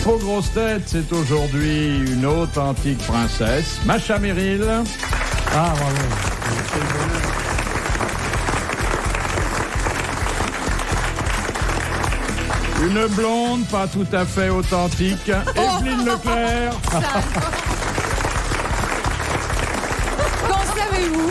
Aux grosses têtes, c'est aujourd'hui une authentique princesse, Macha Merrill. Ah, bravo. Une blonde pas tout à fait authentique, Evelyne Leclerc. Qu'en savez-vous?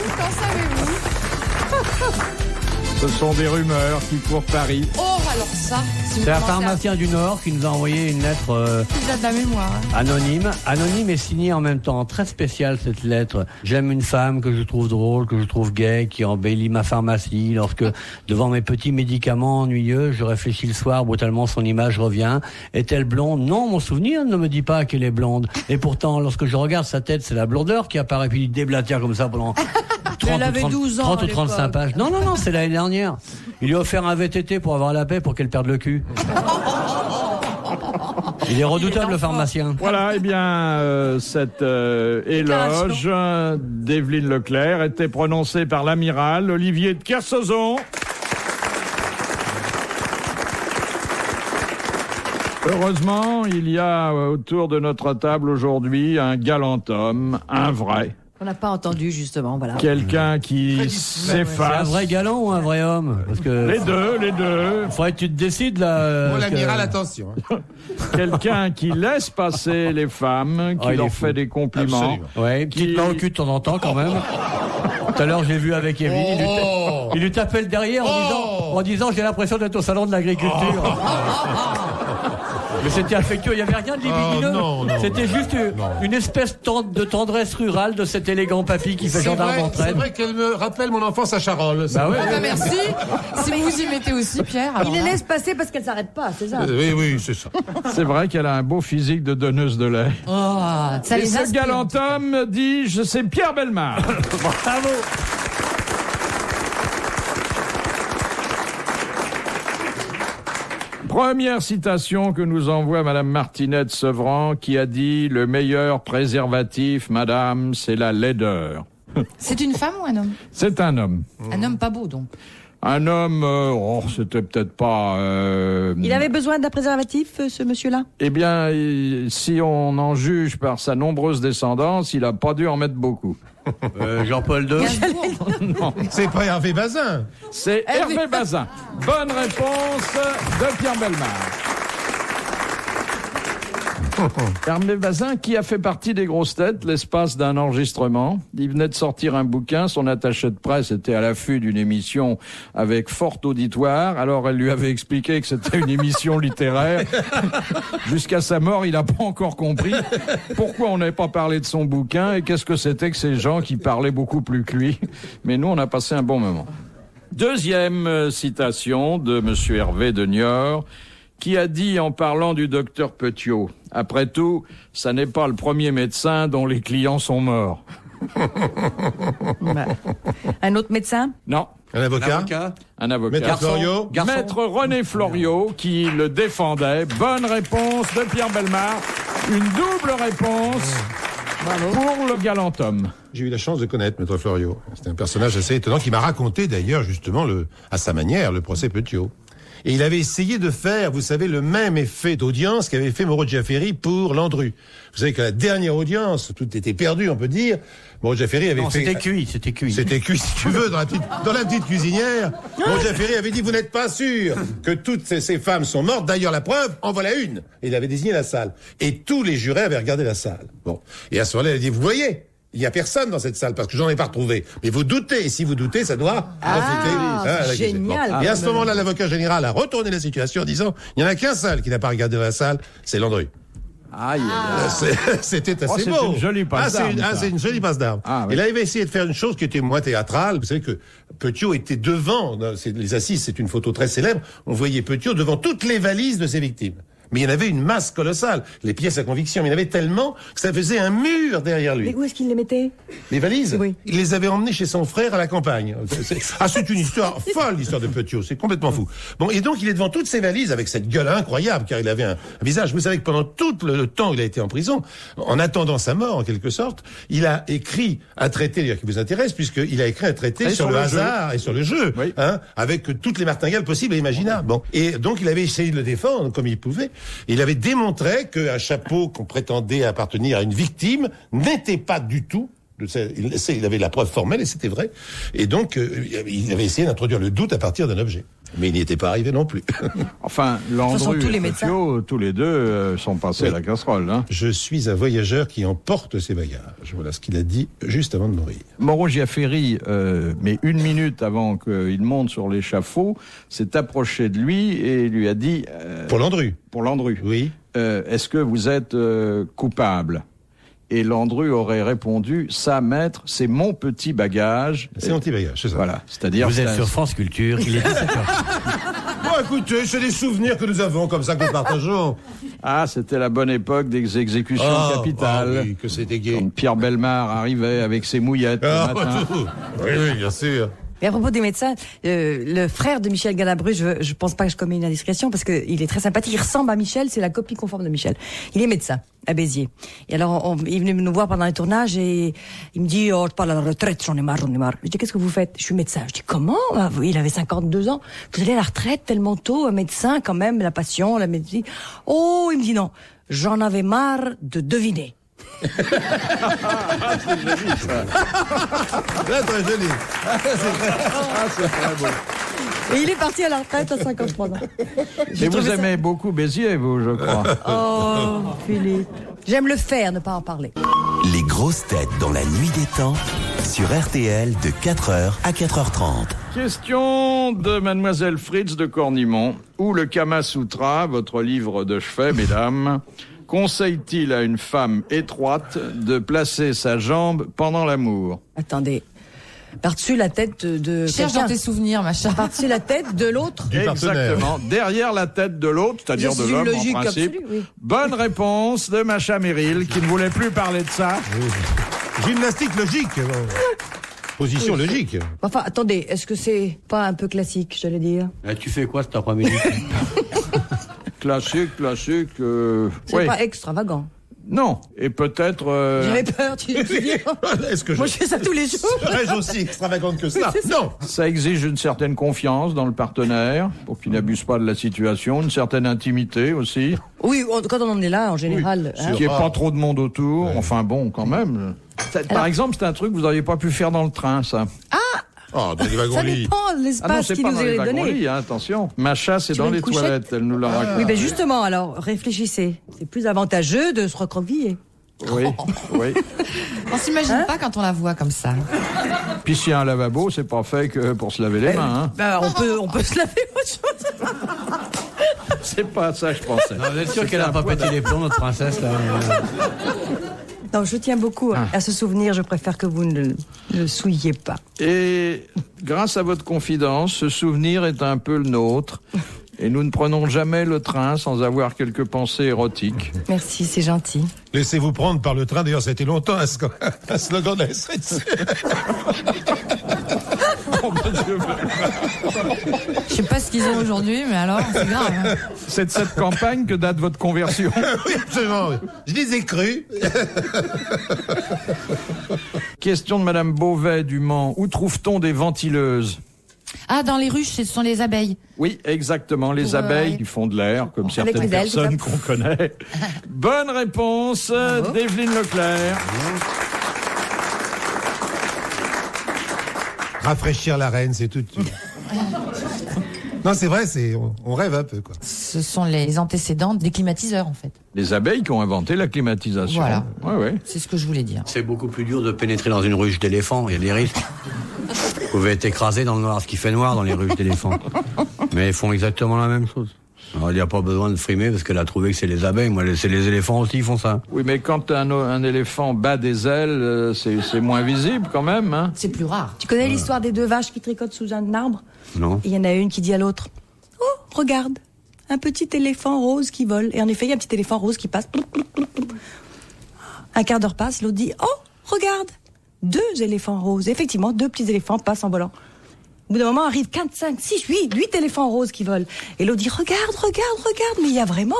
Ce sont des rumeurs qui courent Paris. Oh, alors ça, si vous C'est un commencez pharmacien du Nord qui nous a envoyé une lettre à de la mémoire. anonyme. Anonyme et signée en même temps. Très spéciale cette lettre. J'aime une femme que je trouve drôle, que je trouve gaie, qui embellit ma pharmacie. Lorsque, devant mes petits médicaments ennuyeux, je réfléchis le soir, brutalement son image revient. Est-elle blonde? Non, mon souvenir ne me dit pas qu'elle est blonde. Et pourtant, lorsque je regarde sa tête, c'est la blondeur qui apparaît, puis il déblatère comme ça pendant 30 avait 12 ans 30 à ou 35 l'époque. pages. Non, c'est l'année dernière. Il lui a offert un VTT pour avoir la paix, pour qu'elle perde le cul. Il est redoutable, le pharmacien. Voilà, eh bien, cet éloge d'Evelyne Leclerc était prononcé par l'amiral Olivier de Kersauzon. Heureusement, il y a autour de notre table aujourd'hui un galant homme, un vrai. On n'a pas entendu, justement, voilà. Quelqu'un qui C'est un s'efface. vrai galant ou un vrai homme? Parce que Les deux. faudrait que tu te décides là. Bon, parce l'amiral, que- attention. Quelqu'un qui laisse passer les femmes, qui il est leur fou. fait des compliments. Absolument. Ouais, une petite Qui- main au cul de temps en temps quand même. Tout à l'heure, j'ai vu avec Evelyne, il lui tapait le derrière en disant j'ai l'impression d'être au salon de l'agriculture. Mais c'était affectueux, il n'y avait rien de libidineux. non. C'était juste une espèce de tendresse rurale de cet élégant papy qui fait gendarme en C'est traîne. vrai qu'elle me rappelle mon enfance à Charolles. Bah ouais, Ah bah merci. Si vous vous y mettez aussi, Pierre. alors Il les là. laisse passer parce qu'elle s'arrête pas, c'est ça. Oui, c'est ça. C'est vrai qu'elle a un beau physique de donneuse de lait. Oh, ça Et les ce inspire. galant homme, dis-je, c'est Pierre Bellemare. Bravo. Première citation que nous envoie Madame Martinette Sevran, qui a dit « Le meilleur préservatif, madame, c'est la laideur C'est une femme ou un homme ». C'est un homme. Un homme pas beau, donc. Un homme, c'était peut-être pas... Il avait besoin d'un préservatif, ce monsieur-là? Eh bien, si on en juge par sa nombreuse descendance, il a pas dû en mettre beaucoup. Jean-Paul II. Gainsbourg. C'est pas Hervé Bazin. C'est Hervé Bazin. Bonne réponse de Pierre Bellemare. Hervé Bazin, qui a fait partie des grosses têtes l'espace d'un enregistrement. Il venait de sortir un bouquin, son attaché de presse était à l'affût d'une émission avec fort auditoire. Alors elle lui avait expliqué que c'était une émission littéraire. Jusqu'à sa mort, il n'a pas encore compris pourquoi on n'avait pas parlé de son bouquin et qu'est-ce que c'était que ces gens qui parlaient beaucoup plus que lui. Mais nous, on a passé un bon moment. Deuxième citation de Monsieur Hervé de Niort, qui a dit en parlant du docteur Petiot, « Après tout, ça n'est pas le premier médecin dont les clients sont morts. Bah, un autre médecin? » Non, Un avocat. un avocat. Maître Floriot. Garçon. Maître René Floriot, qui le défendait. Bonne réponse de Pierre Bellemare. Une double réponse pour le galant homme. J'ai eu la chance de connaître Maître Floriot. C'était un personnage assez étonnant qui m'a raconté d'ailleurs justement à sa manière le procès Petiot. Et il avait essayé de faire, vous savez, le même effet d'audience qu'avait fait Moreau Jaffery pour Landru. Vous savez qu'à la dernière audience, tout était perdu, on peut dire. Moreau Jaffery avait Non, fait... c'était cuit. C'était cuit, si tu veux, dans la petite cuisinière. Moreau Jaffery avait dit, vous n'êtes pas sûr que toutes ces femmes sont mortes. D'ailleurs, la preuve, en voilà une. Et il avait désigné la salle. Et tous les jurés avaient regardé la salle. Bon. Et à ce moment-là, il a dit, vous voyez, il n'y a personne dans cette salle parce que j'en ai pas retrouvé. Mais vous doutez, et si vous doutez, ça doit profiter. Génial. Et à ce moment-là, l'avocat général a retourné la situation en disant, il n'y en a qu'un seul qui n'a pas regardé la salle, c'est Landru. Aïe, C'était assez c'est beau. une jolie passe d'armes, ça. C'est une jolie passe d'armes. Ah, oui. Il avait essayé de faire une chose qui était moins théâtrale. Vous savez que Petiot était devant, les assises, c'est une photo très célèbre, on voyait Petiot devant toutes les valises de ses victimes. Mais il y en avait une masse colossale. Les pièces à conviction, mais il y en avait tellement que ça faisait un mur derrière lui. Mais où est-ce qu'il les mettait? Les valises, Oui. il les avait emmenées chez son frère à la campagne. C'est une histoire folle, l'histoire de Petiot. C'est complètement fou. Bon, et donc il est devant toutes ces valises avec cette gueule incroyable, car il avait un visage. Vous savez que pendant tout le temps où il a été en prison, en attendant sa mort en quelque sorte, il a écrit un traité d'ailleurs qui vous intéresse, puisqu'il a écrit un traité sur le hasard et sur le jeu, oui. avec toutes les martingales possibles et imaginables. Bon, et donc il avait essayé de le défendre comme il pouvait. Il avait démontré qu'un chapeau qu'on prétendait appartenir à une victime n'était pas du tout. Il avait la preuve formelle et c'était vrai. Et donc, il avait essayé d'introduire le doute à partir d'un objet. Mais il n'y était pas arrivé non plus. Enfin, Landru tous les et médecins. Fofio, tous les deux sont passés à la casserole. Hein. Je suis un voyageur qui emporte ses bagages. Voilà ce qu'il a dit juste avant de mourir. Moreau Giaferi, mais une minute avant qu'il monte sur l'échafaud, s'est approché de lui et lui a dit... Pour Landru. Pour Landru. Oui. Est-ce que vous êtes coupable ? Et Landru aurait répondu, ça, maître, c'est mon petit bagage. C'est mon petit bagage, c'est ça. Voilà, c'est-à-dire... Vous êtes sur France Culture, il est 17h. Bon, écoutez, c'est des souvenirs que nous avons comme ça que nous partageons. Ah, c'était la bonne époque des exécutions capitales. Ah oui, que c'était gai. Quand Pierre Bellemare arrivait avec ses mouillettes le matin. Oui, bien sûr. Et à propos des médecins, le frère de Michel Galabru, je pense pas que je commets une indiscrétion parce que il est très sympathique. Il ressemble à Michel, c'est la copie conforme de Michel. Il est médecin à Béziers. Et alors, il venait nous voir pendant un tournage et il me dit, oh, je parle à la retraite, j'en ai marre. Je dis, qu'est-ce que vous faites? Je suis médecin. Je dis, comment? Il avait 52 ans. Vous allez à la retraite tellement tôt, un médecin quand même, la passion, la médecine. Oh, il me dit non. J'en avais marre de deviner. Là, très joli. C'est très beau. Et il est parti à la retraite à 53 ans. Et vous aimez beaucoup Béziers, vous, je crois. Oh, Philippe. J'aime le faire, ne pas en parler. Les grosses têtes dans la nuit des temps sur RTL de 4h à 4h30. Question de Mademoiselle Fritz de Cornimont. Où le Kama Sutra, votre livre de chevet, mesdames, conseille-t-il à une femme étroite de placer sa jambe pendant l'amour? Attendez. Par-dessus la tête de Cherche quelqu'un. dans tes souvenirs, machin. Par-dessus la tête de l'autre. Du partenaire. Exactement. Derrière la tête de l'autre, c'est-à-dire C'est de une l'homme, en logique principe. absolue, oui. Bonne réponse de Macha Merrill, qui ne voulait plus parler de ça. Gymnastique logique. Position logique. Enfin, attendez, est-ce que c'est pas un peu classique, j'allais dire? Tu fais quoi cet après-midi? Classique. C'est Oui. pas extravagant. Non. Et peut-être... J'avais peur, tu dis. Est-ce que Moi, je fais ça tous les jours. serais-je aussi extravagante que ça? Non. Ça exige une certaine confiance dans le partenaire, pour qu'il n'abuse pas de la situation, une certaine intimité aussi, Oui, quand on en est là, en général. Oui, hein. qu'il n'y ait pas trop de monde autour. Enfin bon, quand même. Par exemple, c'est un truc que vous n'auriez pas pu faire dans le train, ça. Oh, dans les Ça wagons-lits. dépend de Ah non, l'espace c'est qui pas nous dans les est donné. wagons-lits, hein, attention. Macha, c'est Tu dans veux une les couchette toilettes, elle nous l'a raconté. Oui, ben justement, alors, réfléchissez. C'est plus avantageux de se recroqueviller. Oui. On s'imagine pas quand on la voit comme ça. Puis s'il y a un lavabo, c'est pas fait que pour se laver les mains. Hein. Ben, on peut se laver autre chose. C'est pas ça, je pensais. Non, vous êtes sûr qu'elle n'a pas pété les plombs, notre princesse, là? Non, je tiens beaucoup à ce souvenir. Je préfère que vous ne le souilliez pas. Et grâce à votre confidence, ce souvenir est un peu le nôtre. Et nous ne prenons jamais le train sans avoir quelques pensées érotiques. Merci, c'est gentil. Laissez-vous prendre par le train. D'ailleurs, ça a été longtemps un slogan de la SNCF. Je sais pas ce qu'ils ont aujourd'hui, mais alors, c'est grave. Hein. C'est de cette campagne que date votre conversion. Oui, absolument. Oui. Je les ai crus. Question de Madame Beauvais du Mans. Où trouve-t-on des ventileuses? Ah, dans les ruches, ce sont les abeilles. Oui, exactement. Les abeilles qui font de l'air, comme certaines les ailes, personnes c'est qu'on connaît. Bonne réponse d'Evelyne Leclerc. Rafraîchir la reine, c'est tout. Non, c'est vrai, on rêve un peu, quoi. Ce sont les antécédents des climatiseurs, en fait. Les abeilles qui ont inventé la climatisation. Voilà. Ouais. C'est ce que je voulais dire. C'est beaucoup plus dur de pénétrer dans une ruche d'éléphant, il y a des risques. Vous pouvez être écrasé dans le noir, ce qui fait noir dans les ruches d'éléphants. Mais ils font exactement la même chose. Alors, il n'y a pas besoin de frimer parce qu'elle a trouvé que c'est les abeilles. Moi, c'est les éléphants aussi, ils font ça. Oui, mais quand un éléphant bat des ailes, c'est moins visible quand même. Hein. C'est plus rare. Tu connais l'histoire des deux vaches qui tricotent sous un arbre? Non. Il y en a une qui dit à l'autre, oh, regarde, un petit éléphant rose qui vole. Et en effet, il y a un petit éléphant rose qui passe. Un quart d'heure passe, l'autre dit, oh, regarde, 2 éléphants roses. Effectivement, 2 petits éléphants passent en volant. Au bout d'un moment, arrive 4, 5, 6, 8 éléphants roses qui volent. Et l'autre dit, regarde, mais il y a vraiment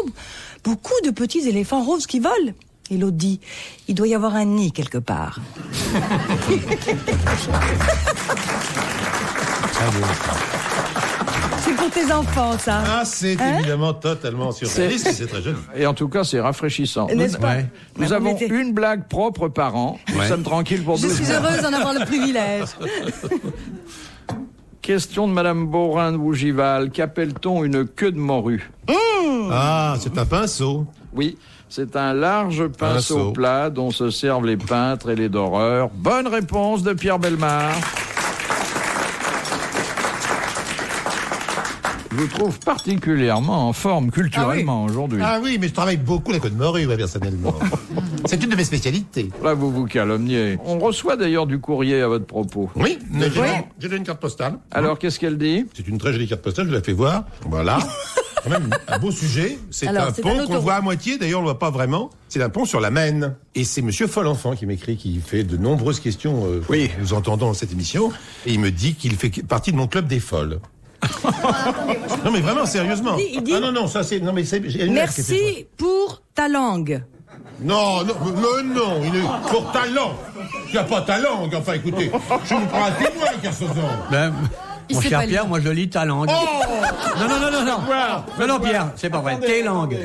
beaucoup de petits éléphants roses qui volent. Et l'autre dit, il doit y avoir un nid quelque part. C'est pour tes enfants, ça. Ah, c'est évidemment totalement surréaliste, c'est très joli. Et en tout cas, c'est rafraîchissant. N'est-ce pas? Nous avons une blague propre par an. Nous sommes tranquilles pour Je 12 suis heureuse d'en avoir le privilège. Question de Madame Borin de Bougival. Qu'appelle-t-on une queue de morue? Ah, c'est un pinceau. Oui, c'est un large pinceau plat dont se servent les peintres et les doreurs. Bonne réponse de Pierre Bellemare. Je vous trouve particulièrement en forme culturellement aujourd'hui. Ah oui, mais je travaille beaucoup la queue de morue, personnellement. C'est une de mes spécialités. Là, vous vous calomniez. On reçoit d'ailleurs du courrier à votre propos. Oui, j'ai une carte postale. Alors, qu'est-ce qu'elle dit? C'est une très jolie carte postale, je la fais voir. Voilà. Quand même un beau sujet. C'est un pont qu'on voit à moitié, d'ailleurs on le voit pas vraiment. C'est un pont sur la Maine. Et c'est Monsieur Folenfant qui m'écrit, qui fait de nombreuses questions que nous entendons dans cette émission. Et il me dit qu'il fait partie de mon club des folles. Non mais vraiment, sérieusement. Il dit, ah non, ça c'est... Non, mais c'est merci pour ta langue. Non, pour ta langue. Tu n'as pas ta langue, enfin écoutez. Je vous prends un témoin, Kersozon. Mon cher Pierre, moi je lis ta langue. Oh Non, Pierre, c'est pas vrai. Tes langues.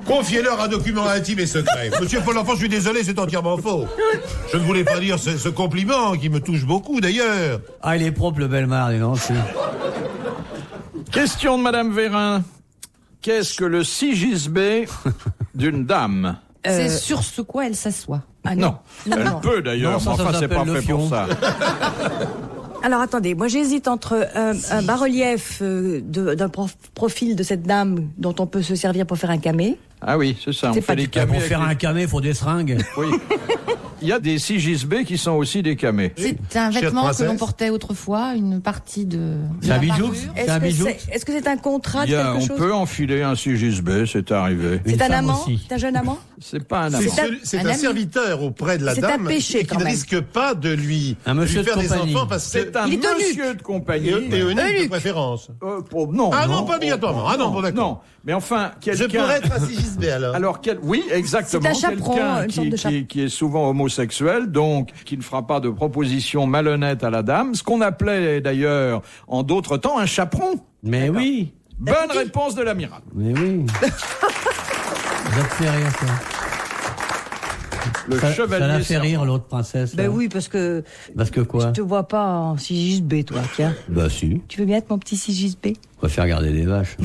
Confiez-leur un document intime et secret. Monsieur Folenfant, je suis désolé, c'est entièrement faux. Je ne voulais pas dire ce compliment qui me touche beaucoup d'ailleurs. Ah, il est propre le Bellemare, dis donc. Question de Madame Vérin. Qu'est-ce que le sigisbé d'une dame? C'est sur ce quoi elle s'assoit. Ah Non, elle peut d'ailleurs, Non, ça enfin c'est s'appelle pas le fait pour fion. ça. Alors attendez, moi j'hésite entre un bas-relief d'un profil de cette dame dont on peut se servir pour faire un camé. Ah oui, c'est ça, on C'est fait pas des du- camés. Pour avec faire les- un camé, il faut des seringues. Oui. Il y a des sigisbés qui sont aussi des camés. C'est un Chère vêtement que princesse. l'on portait autrefois, une partie de C'est un la bijou. parure. C'est un bijou. Est-ce que c'est un contrat de Il y a- quelque on chose? peut enfiler un sigisbé, c'est arrivé. Une C'est un femme amant? aussi. C'est un jeune amant? C'est pas un C'est amant. c'est un un ami. serviteur auprès de la C'est un dame péché, et qui quand ne même. risque pas de lui monsieur de faire des compagnie. enfants parce que C'est un Il est eunuque. monsieur de compagnie. et eunuque de préférence. Non, Ah non, pas obligatoirement. Ah non, bon d'accord. non. Mais enfin, Je quelqu'un... pourrais être un sigisbé alors. Alors, oui, exactement. C'est un chaperon, Quelqu'un une sorte de qui est souvent homosexuel, donc qui ne fera pas de proposition malhonnête à la dame. Ce qu'on appelait d'ailleurs en d'autres temps un chaperon. Mais oui. Bonne réponse de l'amiral. Mais oui. Ça te fait rire, ça. Le Ça chevalier. l'a fait servant. rire, l'autre princesse. Ben là. oui, parce que Parce que quoi? je te vois pas en sigisbé, toi, tiens. Bah si. Tu veux bien être mon petit sigisbé? On va faire garder des vaches.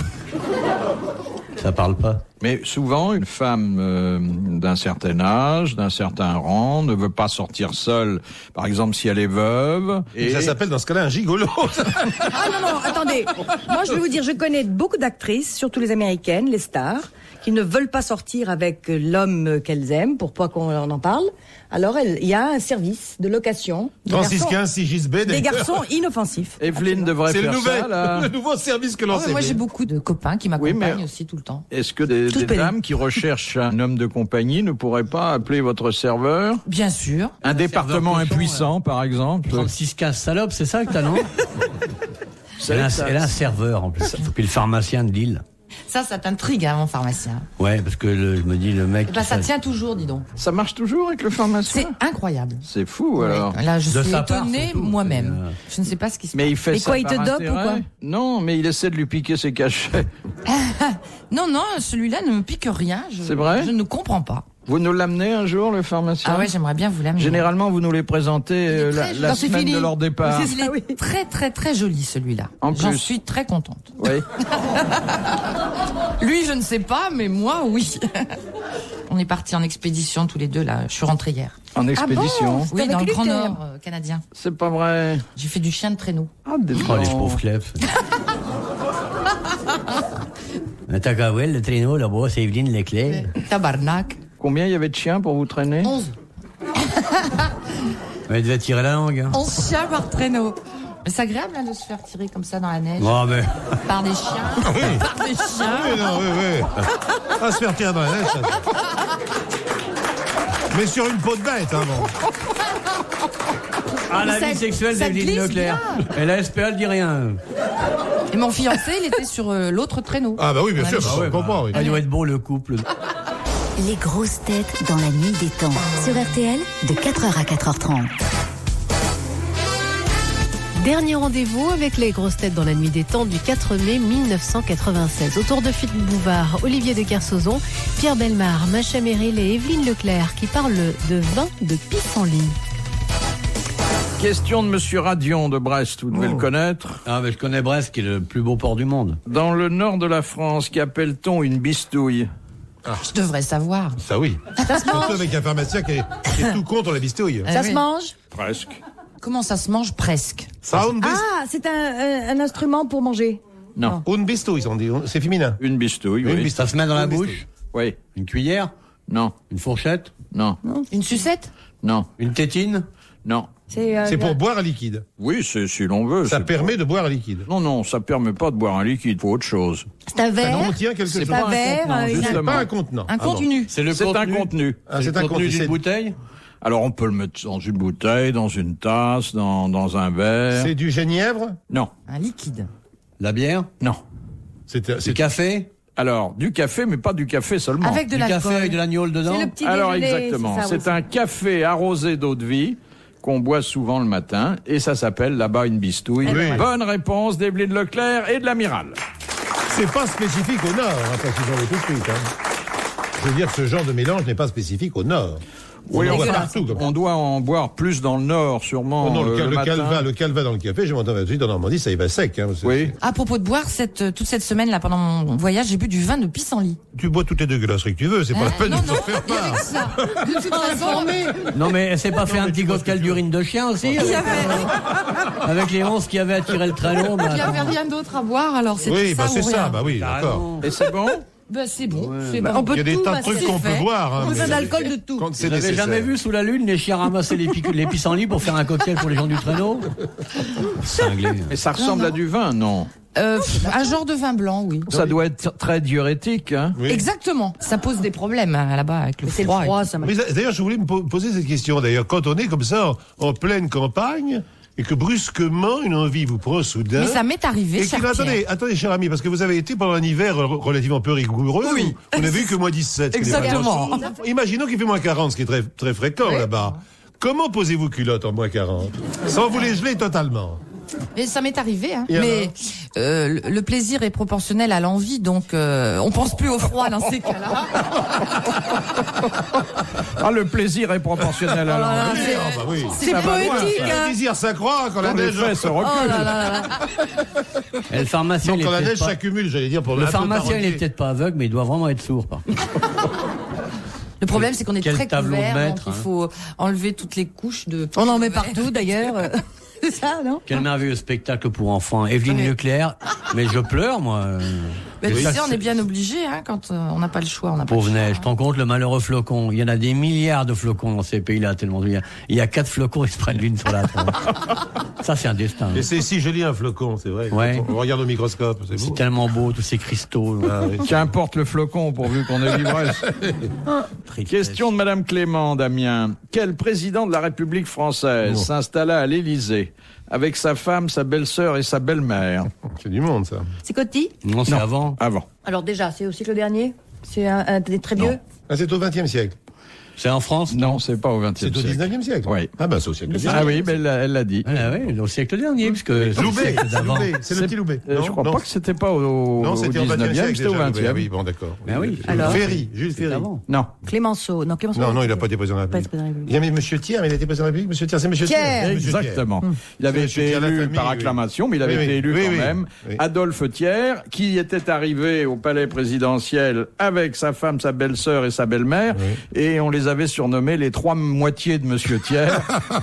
Ça parle pas. Mais souvent, une femme d'un certain âge, d'un certain rang, ne veut pas sortir seule. Par exemple, si elle est veuve. Et Ça s'appelle dans ce cas-là un gigolo. Ah non, attendez. Moi, je vais vous dire, je connais beaucoup d'actrices, surtout les américaines, les stars, qui ne veulent pas sortir avec l'homme qu'elles aiment pour pas qu'on en parle. Alors, il y a un service de location de 3615 sigisbé. des garçons inoffensifs. Evelyne devrait C'est faire le ça, là. nouveau service que l'on Oh, mais moi sait. j'ai beaucoup de copains qui Oui, m'accompagnent mais- aussi tout le temps. Est-ce que des Tous pédés. dames qui recherchent un homme de compagnie ne pourraient pas appeler votre serveur? Bien sûr. Un département serveur cochon, impuissant, par exemple. 36-15 salope, c'est ça que t'as, non? C'est Elle a, ça. elle a un serveur, en plus. Puis le pharmacien de Lille. Ça t'intrigue, hein, mon pharmacien. Ouais, parce que je me dis, le mec... Eh ben, ça tient toujours, dis donc. Ça marche toujours avec le pharmacien? C'est incroyable. C'est fou, alors. Ouais, là, je De suis sa part, étonnée surtout. moi-même. Je ne sais pas ce qui se passe. Mais il fait Et ça quoi, il par te dope intérêt ou quoi? Non, mais il essaie de lui piquer ses cachets. Non, celui-là ne me pique rien. C'est vrai? Je ne comprends pas. Vous nous l'amenez un jour, le pharmacien? Ah ouais, j'aimerais bien vous l'amener. Généralement, vous nous les présentez Il est la, très la joli. semaine C'est fini. de leur départ. Il est très très très joli celui-là. En J'en plus. suis très contente. Oui. Lui, je ne sais pas, mais moi, oui. On est partis en expédition tous les deux là. Je suis rentrée hier. En expédition. Oui, avec dans le Grand Luther. Nord canadien. C'est pas vrai. J'ai fait du chien de traîneau. Ah, des Oh, les pauvres clefs. T'as qu'à voir, le traîneau, là-bas, c'est Evelyne Leclerc. Tabarnak. Combien il y avait de chiens pour vous traîner? 11. Elle devait tirer la langue. Hein. 11 chiens par traîneau. Mais c'est agréable hein, de se faire tirer comme ça dans la neige. Oh, mais... Par des chiens. Par des chiens. Oui, non, oui. À se faire tirer dans la neige. Ça. Mais sur une peau de bête, hein, bon. Ah, la ça- vie sexuelle ça d'Evelyne glisse Leclerc. bien. Et la SPA, elle dit rien. Et mon fiancé, il était sur l'autre traîneau. Ah bah oui, bien Ouais, sûr, mais- on comprend, oui. Elle doit être beau, le couple. Les grosses têtes dans la nuit des temps. Sur RTL, de 4h à 4h30. Dernier rendez-vous avec les grosses têtes dans la nuit des temps du 4 mai 1996. Autour de Philippe Bouvard, Olivier de Kersauzon, Pierre Bellemare, Macha Merrill et Evelyne Leclerc qui parlent de vin de pissenlit. Question de Monsieur Radion de Brest, vous devez le connaître. Ah, mais je connais Brest, qui est le plus beau port du monde. Dans le nord de la France, qu'appelle-t-on une bistouille? Je devrais savoir. Ça oui. Surtout avec un pharmacien qui est tout contre la bistouille. Ça se mange? Presque. Comment ça se mange presque? Ah, c'est un instrument pour manger. Non. Une bistouille, on dit. C'est féminin. Une bistouille, Une oui. bistouille. Ça se met dans la Une bouche? bistouille. Oui. Une cuillère? Non. Une fourchette? Non. Une sucette? Non. Une tétine? Non. C'est pour boire un liquide. Oui, c'est si l'on veut. Ça c'est permet de boire un liquide. Non, ça permet pas de boire un liquide, faut autre chose. C'est un Ça verre? contient quelque chose. C'est pas un verre, contenant, une- C'est justement. pas un contenant. Un contenu? C'est le C'est un contenu? contenu. Ah, C'est le contenu d'une bouteille? Alors on peut le mettre dans une bouteille, dans une tasse, dans un verre. C'est du genièvre. Non. Un liquide. La bière? Non. Du café? Alors, du café, mais pas du café seulement. Avec de Du café l'alcool. avec de l'agnole dedans? C'est le petit Alors déjeuner, exactement, c'est ça, c'est un café arrosé d'eau de vie qu'on boit souvent le matin et ça s'appelle là-bas une bistouille. Oui. Bonne réponse d'Evelyne Leclerc et de l'amiral. C'est pas spécifique au Nord, hein, parce qu'ils ont tout de suite. Hein. Je veux dire que ce genre de mélange n'est pas spécifique au Nord. Oui, on on, voit doit- partout. Comme ça. on doit en boire plus dans le nord, sûrement. Oh non, le matin. calva dans le café, je m'entends tout de suite en Normandie, ça y va sec. Hein, Oui. À propos de boire, toute cette semaine là, pendant mon voyage, j'ai bu du vin de pissenlit. Tu bois toutes les dégueulasseries que tu veux, c'est pas la peine Non, de non, t'en faire il y avait part. que ça. De toute façon, Non, mais elle s'est pas fait un petit cocktail d'urine de chien aussi? Avec les 11 qui avaient attiré le traîneau? il n'y avait rien d'autre à boire, alors c'était Oui, ça bah c'est ou ça, rien. bah oui, d'accord. Et c'est bon? Bah, c'est bon, c'est Bah, bon. on peut Il y a des tout, tas de bah, trucs c'est qu'on peut fait. boire. Hein, On besoin mais- d'alcool de tout. Quand c'est Vous avez nécessaire. jamais vu sous la lune les chiens ramasser les pissenlits pour faire un cocktail pour les gens du traîneau? Cinglé. Mais ça ressemble à du vin, non? Un genre de vin blanc, oui. Ça doit être très diurétique, hein? Oui. Exactement. Ça pose des problèmes hein, là-bas avec le C'est le froid. froid, ça. Mais d'ailleurs, je voulais me poser cette question. D'ailleurs, quand on est comme ça, en pleine campagne, et que brusquement, une envie vous prend soudain. Mais ça m'est arrivé, Et cher qu'il- Pierre. attendez, cher ami, parce que vous avez été pendant un hiver relativement peu rigoureux. Oui. Vous n'avez eu que moins 17. ce qui n'est pas Exactement. grand-chose. Imaginons qu'il fait moins 40, ce qui est très, très fréquent là-bas. Comment posez-vous culotte en moins 40? Sans vous les geler totalement. Mais ça m'est arrivé. Hein. Et Mais le plaisir est proportionnel à l'envie, donc on pense plus au froid dans ces cas-là. Ah, le plaisir est proportionnel à l'envie. c'est- Ah, bah oui. C'est Ça va loin, poétique, ça. Le hein. plaisir s'accroît quand la Quand les neige. faits se reculent. Oh là là là. Et le pharmacien, Non, il est quand la peut-être neige pas... s'accumule, j'allais dire pour Le un peu pharmacien, il est parodier. peut-être pas aveugle, mais il doit vraiment être sourd, par contre. Le problème, c'est qu'on est Quel très tableau de couvert, donc maître, il hein. faut enlever toutes les couches de. On en met partout, d'ailleurs. C'est ça, non? Quel merveilleux spectacle pour enfants. Evelyne Oui. Leclerc. Mais je pleure, moi. Mais tu Oui. sais, on est bien obligé hein, quand on n'a pas le choix. On n'a pas Pauvre le choix. neige, je te rends compte le malheureux flocon. Il y en a des milliards de flocons dans ces pays-là, tellement il y a 4 flocons, ils se prennent l'une sur la tronche. Ça, c'est un destin. Et c'est si joli un flocon, c'est vrai. Ouais. On regarde au microscope, c'est C'est beau. tellement beau, tous ces cristaux. Ah, oui. Qu'importe le flocon, pourvu qu'on ait l'ivresse. Question de Madame Clément, Damien. Quel président de la République française s'installa à l'Élysée avec sa femme, sa belle-sœur et sa belle-mère? C'est du monde, ça. C'est Coty? Non, c'est Non. avant. Avant. Alors déjà, c'est au siècle dernier? C'est un des très vieux? Ah, c'est au XXe siècle. C'est en France? Non, c'est pas au XXe C'est au siècle. XIXe siècle. Oui. Ah, bah, c'est au siècle Ah oui, mais elle l'a dit. Ah oui, au siècle dernier, puisque c'est le Loubet, siècle c'est d'avant. Loubet, c'est le petit Loubet. Je crois pas que c'était pas au Non, c'était au 19e, XXe siècle. c'était au déjà, Loubet. 20e. Ah oui, bon, d'accord. Ah oui. Alors Ferry, Jules C'est Ferry. avant. Non. Clémenceau. Non, Clémenceau. Non, il n'a pas été président de la Pas République. président de la République. Il y avait Monsieur Thiers, mais il a été président de la République. Monsieur Thiers, c'est Monsieur Thiers. Thiers. Monsieur Thiers. Exactement. Il avait Monsieur été Thiers, la élu famille, par oui. acclamation, mais il avait Oui, été oui. élu Oui, quand oui. même. Oui. Adolphe Thiers, qui était arrivé au palais présidentiel avec sa femme, sa belle-sœur et sa belle-mère, et on les avait surnommés les trois moitiés de Monsieur Thiers.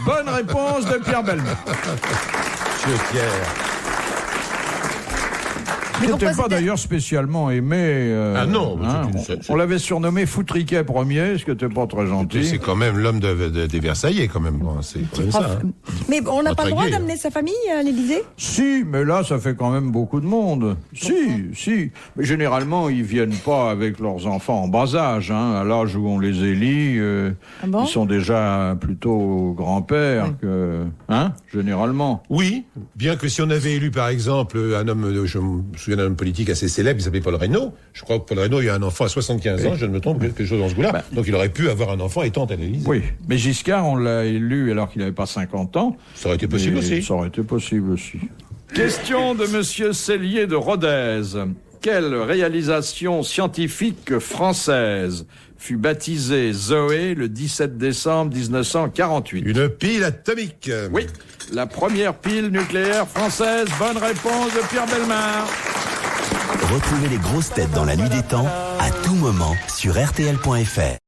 Bonne réponse de Pierre Bellemare. Monsieur Thiers. Mais Qui pourquoi n'était pas c'était- d'ailleurs spécialement aimé. Ah non, mais on l'avait surnommé Foutriquet premier, ce qui n'était pas très C'est gentil. quand même l'homme des Versaillais, quand même. Bon, c'est comme ça. Hein. Mais on n'a pas le droit Intrigué. d'amener sa famille à l'Élysée? Si, mais là, ça fait quand même beaucoup de monde. Si. Mais généralement, ils viennent pas avec leurs enfants en bas âge, hein. À l'âge où on les élit, Ah bon? ils sont déjà plutôt grands-pères que, hein, généralement. Oui, bien que si on avait élu, par exemple, un homme, je me souviens d'un homme politique assez célèbre, il s'appelait Paul Reynaud. Je crois que Paul Reynaud a eu un enfant à 75 ans, je ne me trompe, quelque chose dans ce goût-là. Donc il aurait pu avoir un enfant étant à l'Élysée. Oui, mais Giscard, on l'a élu alors qu'il n'avait pas 50 ans. Ça aurait été possible aussi. Ça aurait été possible aussi. Question de Monsieur Cellier de Rodez. Quelle réalisation scientifique française fut baptisée Zoé le 17 décembre 1948? Une pile atomique. Oui, la première pile nucléaire française. Bonne réponse de Pierre Bellemare. Retrouvez les grosses têtes dans la nuit des temps à tout moment sur RTL.fr.